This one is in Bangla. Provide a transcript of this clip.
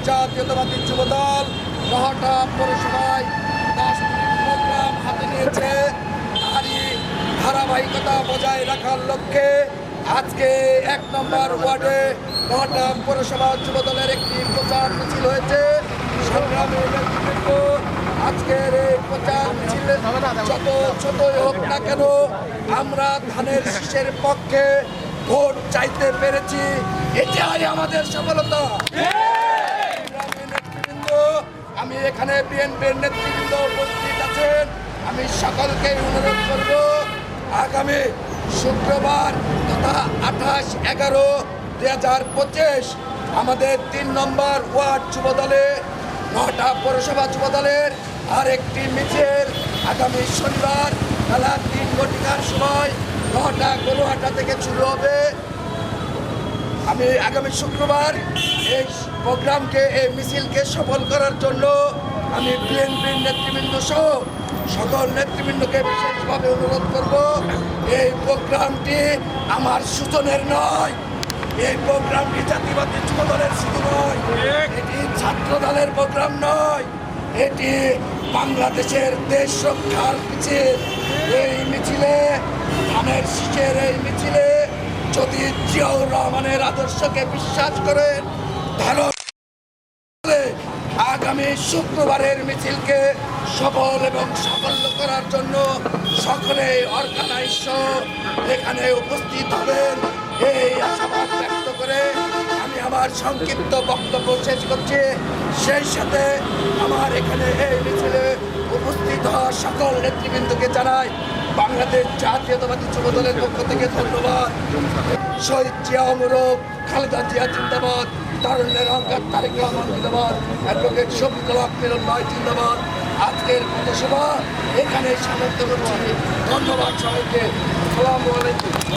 জাতীয়তাবাদী যুবদল মহাটা পৌরসভায় 10টি প্রোগ্রাম হাতে নিয়েছে। তারই ধারাবাহিকতা বজায় রাখার লক্ষ্যে আজকে 1 নম্বর ওয়ার্ডে মহাটা পৌরসভা যুবদলের একটি প্রচার মিছিল হয়েছে। সংগ্রামী নেতৃবৃন্দ, আজকের এই প্রচার মিছিলে যত ছোটই হোক না কেন আমরা ধানের শীষের পক্ষে ভোট চাইতে পেরেছি, এটাই আমাদের সফলতা। সংগ্রামী নেতৃবৃন্দ, আমি এখানে বিএনপির নেতৃবৃন্দ উপস্থিত আছেন, আমি সকলকে অনুরোধ করব আগামী শুক্রবার তথা 28/11/2025 আমাদের 3 নম্বর ওয়ার্ড যুবদলে মহাটা পৌরসভা যুবদলের আরেকটি মিছিল আগামী শনিবার বেলা 3 ঘটিকার সময় মহাটা গরুহাটা থেকে শুরু হবে। আমি আগামী শুক্রবার এই প্রোগ্রামকে এই মিছিলকে সফল করার জন্য আমি বিএনপির নেতৃবৃন্দ সহ সকল নেতৃবৃন্দকে বিশেষভাবে অনুরোধ করব, এই প্রোগ্রামটি আমার সূচনের নয়, এই প্রোগ্রামটি জাতীয়বাদী যুবদলের শুধু নয়, এটি ছাত্র দলের প্রোগ্রাম নয়, এটি বাংলাদেশের দেশ রক্ষার মিছিল। এই মিছিলে ধানের শীষের এই মিছিলে যদি জিয়াউর রহমানের আদর্শকে বিশ্বাস করেন তাহলে আগামী শুক্রবারের মিছিলকে সফল এবং সাফল্য করার জন্য সকলে অর্গানাইজ এখানে উপস্থিত হবেন, এই আশাবাদ ব্যক্ত করে আমি আমার সংক্ষিপ্ত বক্তব্য শেষ করছি। সেই সাথে আমার এখানে এই মিছিলে উপস্থিত হওয়া সকল নেতৃবৃন্দকে জানাই বাংলাদেশ জাতীয়তাবাদী যুবদলের পক্ষ থেকে ধন্যবাদ। শহীদ জিয়া অমরক, খালেদা জিয়া জিন্দাবাদ, তারুণ্যের অহংকার তারেক রহমান জিন্দাবাদ, অ্যাডভোকেট শফিকুল হক মিলন জিন্দাবাদ। আজকের পথসভা এখানে সমাপ্ত করছি। ধন্যবাদ সবাইকে। আসসালামু আলাইকুম।